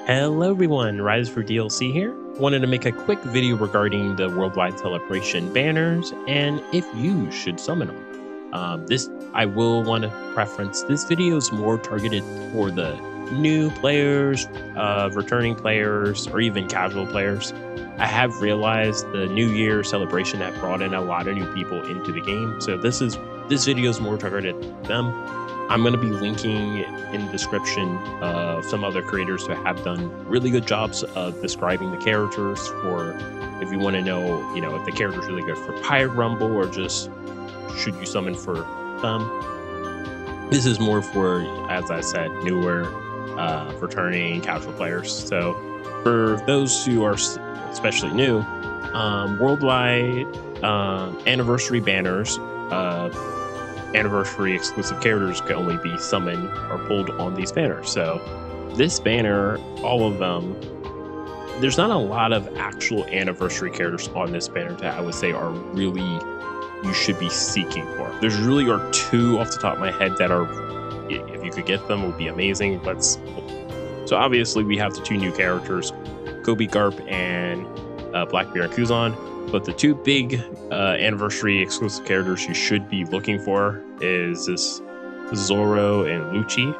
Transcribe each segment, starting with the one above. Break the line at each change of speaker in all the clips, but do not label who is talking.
Hello everyone, Rise for DLC here. Wanted to make a quick video regarding the Worldwide Celebration banners and if you should summon them. I will want to preference this video is more targeted for the new players, returning players, or even casual players. I have realized the New Year celebration that brought in a lot of new people into the game, so this video is more targeted to them. I'm going to be linking in the description of some other creators who have done really good jobs of describing the characters, for if you want to know, if the character's really good for Pirate Rumble or just should you summon for them. This is more for, as I said, newer, returning casual players. So for those who are especially new, worldwide anniversary banners, anniversary exclusive characters can only be summoned or pulled on these banners. So this banner, all of them, there's not a lot of actual anniversary characters on this banner that I would say are really you should be seeking for. There's really are two off the top of my head that are, if you could get them, would be amazing. So obviously we have the two new characters, Kobe Garp and Blackbeard and Kuzan. But the two big anniversary exclusive characters you should be looking for is this Zoro and Lucci.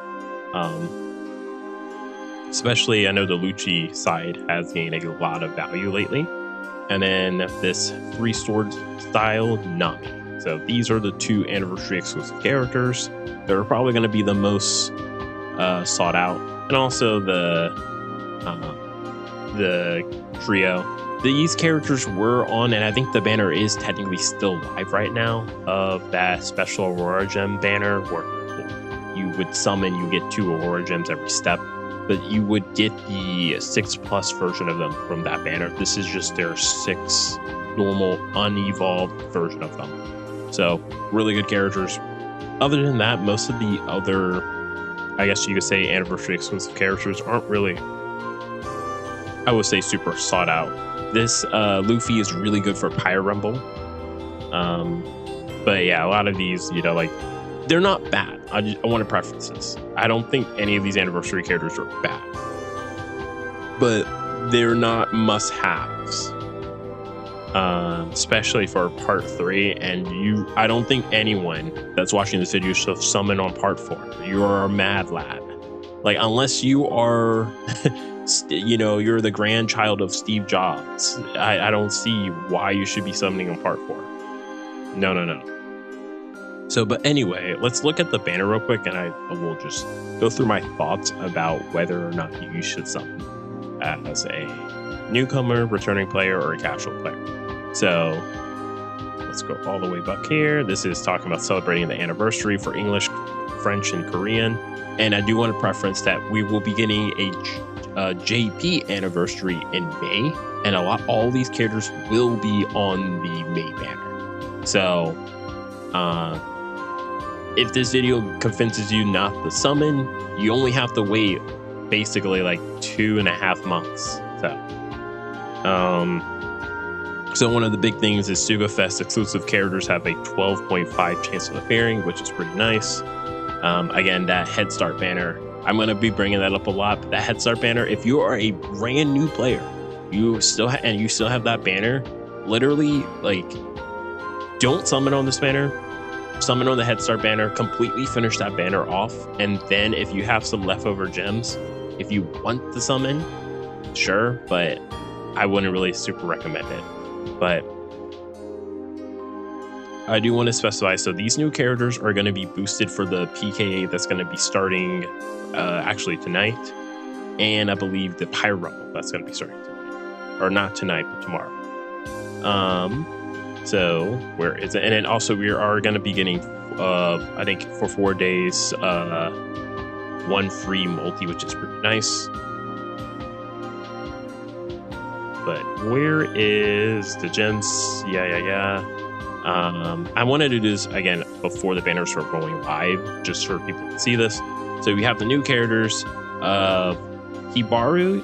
Especially, I know the Lucci side has gained a lot of value lately. And then this three sword style Nami. So these are the two anniversary exclusive characters that are probably going to be the most sought out. And also the trio. These characters were on, and I think the banner is technically still live right now, of that special Aurora Gem banner where you would summon, you get 2 Aurora Gems every step, but you would get the 6+ version of them from that banner. This is just their 6 normal, unevolved version of them. So, really good characters. Other than that, most of the other, I guess you could say, anniversary exclusive characters aren't really, I would say, super sought out. This Luffy is really good for Pirate Rumble. But yeah, a lot of these, they're not bad. I want to preference this. I don't think any of these anniversary characters are bad. But they're not must-haves. Especially for part 3. And I don't think anyone that's watching this video should summon on part 4. You're a mad lad. Unless you are... you're the grandchild of Steve Jobs. I don't see why you should be summoning on part 4. No. So, but anyway, let's look at the banner real quick, and I will just go through my thoughts about whether or not you should summon as a newcomer, returning player, or a casual player. So let's go all the way back here. This is talking about celebrating the anniversary for English, French, and Korean. And I do want to preference that we will be getting a JP anniversary in May, and all these characters will be on the May banner. So if this video convinces you not to summon, you only have to wait basically 2.5 months. So one of the big things is SugaFest exclusive characters have a 12.5 chance of appearing, which is pretty nice. Again, that Head Start banner, I'm going to be bringing that up a lot, but that Head Start banner, if you are a brand new player, you still have that banner, literally, don't summon on this banner, summon on the Head Start banner, completely finish that banner off, and then if you have some leftover gems, if you want to summon, sure, but I wouldn't really super recommend it. But I do want to specify, so these new characters are going to be boosted for the PKA that's going to be starting actually tonight, and I believe the Pirate Rumble that's going to be starting tonight, or not tonight but tomorrow. So where is it? And then also we are going to be getting I think for 4 days 1 free multi, which is pretty nice. But where is the gems? I wanted to do this again before the banners start going live, just for people to see this. So we have the new characters of Hibari.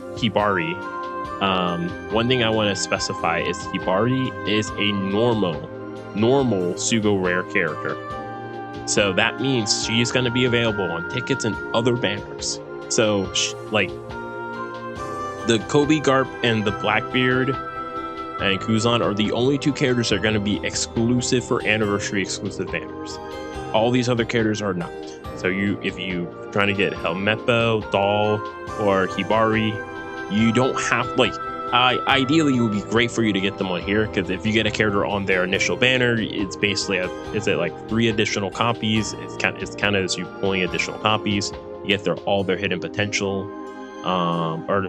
One thing I want to specify is Hibari is a normal Sugo rare character. So that means she's going to be available on tickets and other banners. So the Kobe Garp and the Blackbeard and Kuzan are the only 2 characters that are going to be exclusive for anniversary exclusive banners. All these other characters are not. So if you trying to get Helmeppo, Doll, or Hibari, you don't have ideally it would be great for you to get them on here, because if you get a character on their initial banner, it's basically like 3 additional copies. It's kind of as you pulling additional copies. You get all their hidden potential, or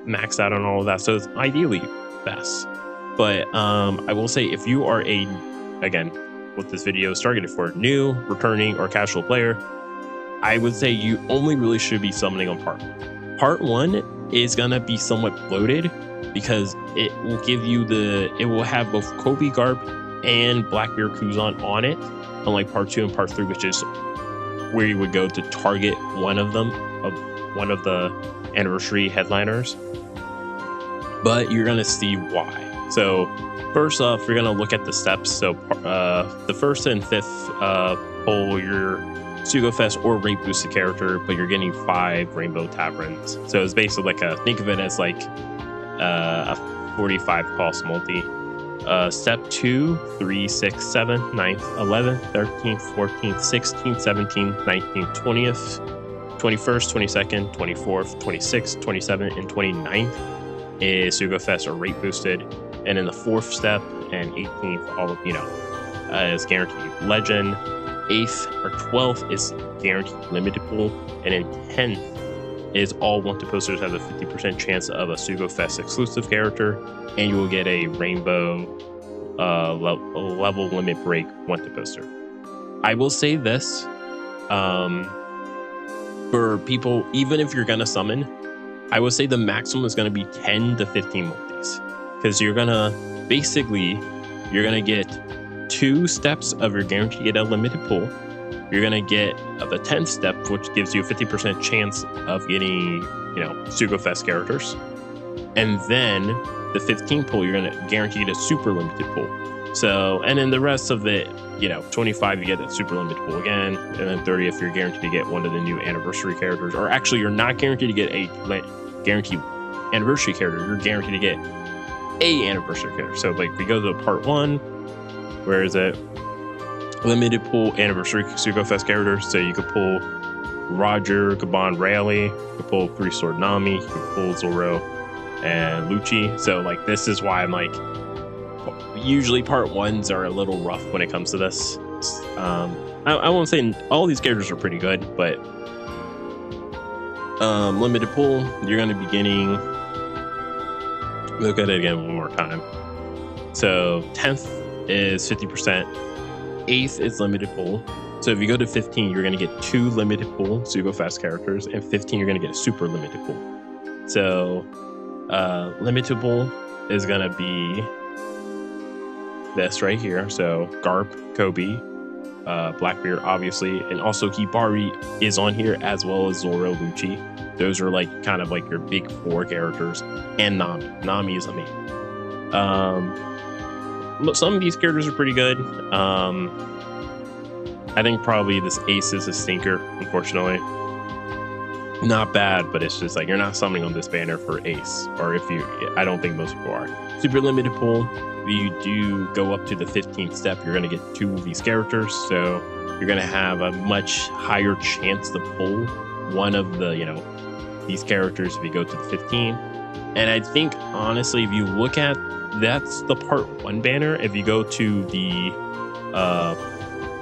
max out on all of that. So it's ideally best. But I will say, if you are again, what this video is targeted for, new, returning, or casual player, I would say you only really should be summoning on part 1. Part 1 is gonna be somewhat bloated because it will give you it will have both Kobe Garp and Blackbeard Kuzan on it, unlike part 2 and part 3, which is where you would go to target one of the anniversary headliners. But you're gonna see why. So first off, you're gonna look at the steps. So the 1st and 5th pull your Sugofest or rate boosted character, but you're getting 5 Rainbow Taverns. So it's basically think of it as like a 45 cost multi. Step 2, 3, 6, 7, 9th, 11th, 13th, 14th, 16th, 17th, 19th, 20th, 21st, 22nd, 24th, 26th, 27th, and 29th is Sugofest or rate boosted. And in the 4th step and 18th, all of is guaranteed legend. 8th or 12th is guaranteed limited pool, and in 10th is all wanted posters have a 50% chance of a Sugofest exclusive character, and you will get a rainbow level limit break wanted poster. I will say this, for people, even if you're gonna summon, I would say the maximum is gonna be 10 to 15 multis, because you're gonna get 2 steps of your guarantee to get a limited pool. You're gonna get the 10th step, which gives you a 50% chance of getting, Sugofest characters. And then the 15th pool, you're gonna guarantee a super limited pool. So, and then the rest of it, 25, you get that super limited pool again. And then 30, if you're guaranteed to get one of the new anniversary characters, or actually you're not guaranteed to get a guaranteed anniversary character, you're guaranteed to get a anniversary character. So like we go to part 1, where is it? Limited pool anniversary Sugofest characters. So you could pull Roger, Gaban, Rayleigh. You could pull 3-Sword Nami. You could pull Zoro and Lucci. So like this is why I'm like, usually part 1s are a little rough when it comes to this. I won't say all these characters are pretty good, but limited pool, you're going to be getting. Look at it again one more time. So 10th is 50%. 8th is limited pool. So if you go to 15, you're going to get 2 limited pool Sugofest characters, and 15 you're going to get a super limited pool. So limited pool is going to be this right here. So Garp, Kobe, Blackbeard, obviously, and also Hibari is on here, as well as Zoro, Lucci. Those are like kind of like your big 4 characters, and Nami. Nami is amazing. Some of these characters are pretty good. I think probably this Ace is a stinker, unfortunately. Not bad, but it's just like you're not summoning on this banner for Ace, or I don't think most people are. Super limited pool. You do go up to the 15th step, you're going to get 2 of these characters, so you're going to have a much higher chance to pull one of the these characters if you go to the 15. And I think honestly, if you look at, that's the part 1 banner. If you go to the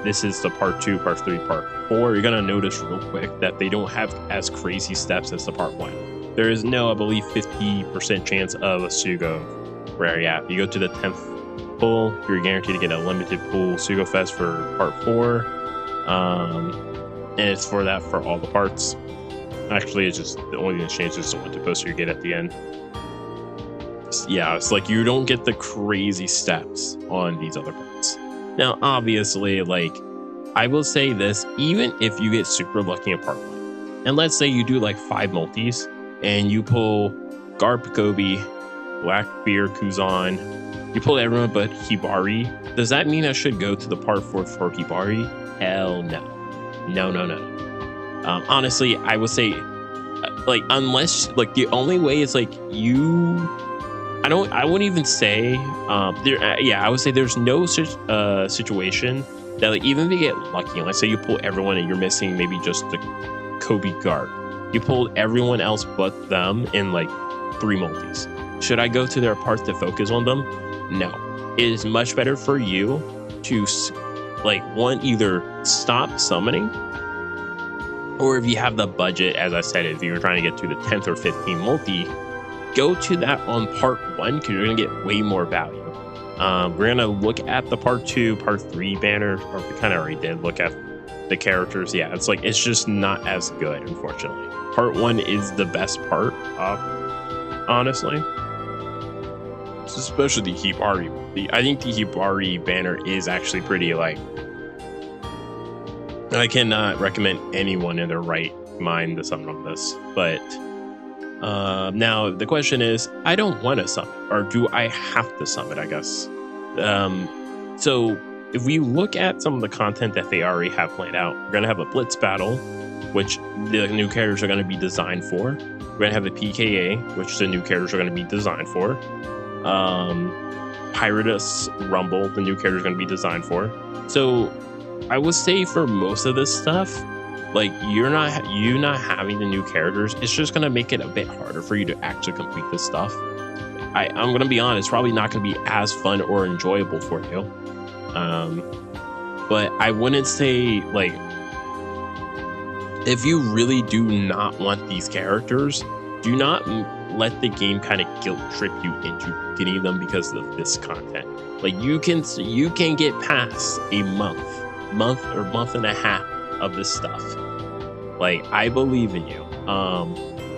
this is the part 2, part 3, part 4, you're going to notice real quick that they don't have as crazy steps as the part 1. There is no, I believe, 50% chance of a Sugo rare. Yeah, if you go to the 10th pull, you're guaranteed to get a limited pool Sugofest for part 4. And it's for that for all the parts. Actually, it's just the only thing that changes is the one to poster you get at the end. Yeah, it's like you don't get the crazy steps on these other parts. Now, obviously, like, I will say this, even if you get super lucky in part 1, and let's say you do like 5 multis, and you pull Garp, Kobe, Blackbeard, Kuzan, you pull everyone but Hibari, does that mean I should go to the part 4 for Hibari? Hell no. No. Honestly, I would say, like, unless like the only way is like I wouldn't even say yeah, I would say there's no such situation that, like, even if you get lucky, let's say you pull everyone and you're missing maybe just the Kobe guard, you pulled everyone else but them in like 3 multis. Should I go to their parts to focus on them? No. It is much better for you to like, one, either stop summoning, or if you have the budget, as I said, if you're trying to get to the 10th or 15th multi, go to that on part 1 because you're going to get way more value. We're going to look at the part 2, part 3 banner, or we kind of already did look at the characters. Yeah, it's like, it's just not as good, unfortunately. Part 1 is the best part, honestly. Especially the Hibari. I think the Hibari banner is actually pretty, like, I cannot recommend anyone in their right mind to summon on this. But now the question is, I don't want to summon, or do I have to summon, I guess? So if we look at some of the content that they already have planned out, we're going to have a Blitz battle, which the new characters are going to be designed for. We're going to have a PKA, which the new characters are going to be designed for. Piratus Rumble, the new character is going to be designed for. So I would say for most of this stuff, like, you not having the new characters, it's just going to make it a bit harder for you to actually complete this stuff. I'm going to be honest, probably not going to be as fun or enjoyable for you. But I wouldn't say, like, if you really do not want these characters, do not let the game kind of guilt trip you into getting them because of this content. Like, you can get past a month or month and a half of this stuff. Like, I believe in you.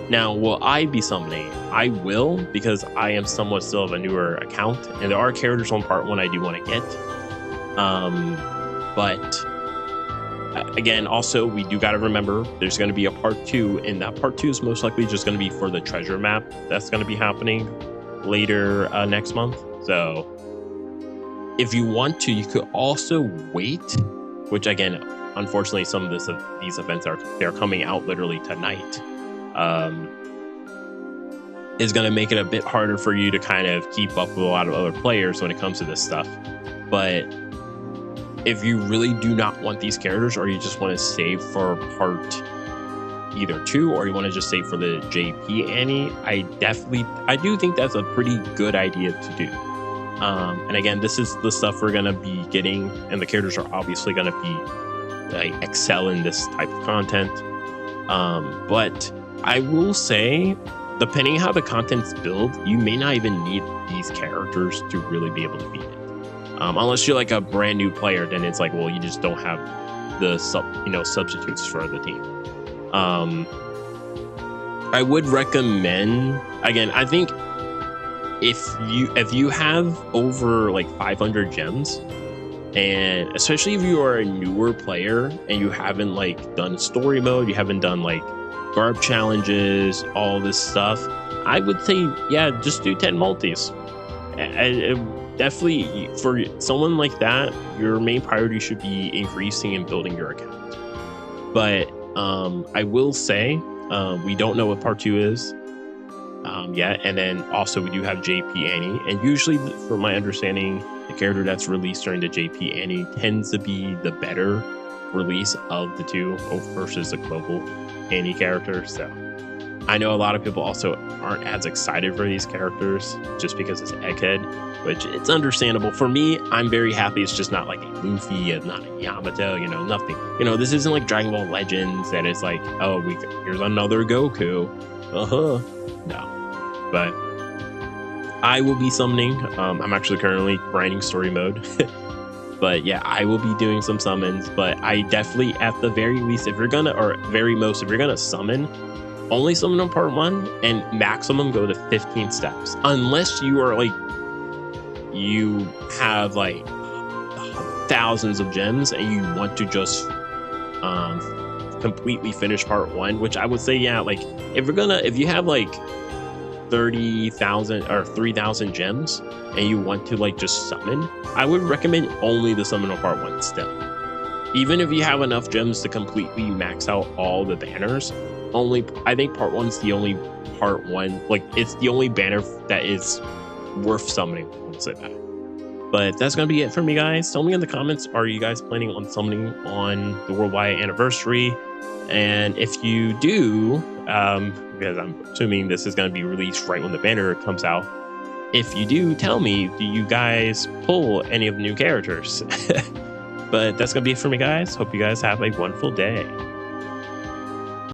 Now, will I be summoning? I will, because I am somewhat still of a newer account, and there are characters on part 1 I do want to get. But again, also, we do got to remember there's going to be a part 2, and that part 2 is most likely just going to be for the treasure map that's going to be happening later next month. So if you want to, you could also wait, which, again, unfortunately, some of these events they're coming out literally tonight. Is going to make it a bit harder for you to kind of keep up with a lot of other players when it comes to this stuff. But if you really do not want these characters, or you just want to save for part either 2, or you want to just save for the JP Annie, I do think that's a pretty good idea to do. And again, this is the stuff we're going to be getting, and the characters are obviously going to be, like, excel in this type of content. But I will say, depending how the content's built, you may not even need these characters to really be able to beat it. Unless you're like a brand new player, then it's like, well, you just don't have the substitutes for the team. I would recommend, again, I think if you have over like 500 gems, and especially if you are a newer player and you haven't like done story mode, you haven't done like garb challenges, all this stuff, I would say, yeah, just do 10 multis. Definitely, for someone like that, your main priority should be increasing and building your account. But I will say, we don't know what part 2 is yet, and then also we do have JP Annie, and usually, from my understanding, the character that's released during the JP Annie tends to be the better release of the 2 versus the global Annie character. So I know a lot of people also aren't as excited for these characters just because it's Egghead, which it's understandable. For me, I'm very happy it's just not like a Luffy, it's not a Yamato, nothing. This isn't like Dragon Ball Legends that it's like, oh, here's another Goku. No. But I will be summoning. I'm actually currently grinding story mode. But yeah, I will be doing some summons. But I definitely, at the very least, if you're gonna summon, only summon on part 1 and maximum go to 15 steps. Unless you are like, you have like thousands of gems and you want to just completely finish part 1, which I would say, yeah, like if you have like 30,000 or 3,000 gems and you want to like just summon, I would recommend only the summon on part 1 still. even if you have enough gems to completely max out all the banners, I think part one's the only part one, like it's the only banner that is worth summoning. Let's say that. But that's gonna be it for me, guys. Tell me in the comments, are you guys planning on summoning on the worldwide anniversary? And if you do, because I'm assuming this is gonna be released right when the banner comes out. If you do, tell me, do you guys pull any of the new characters? But that's gonna be it for me, guys. Hope you guys have a wonderful day.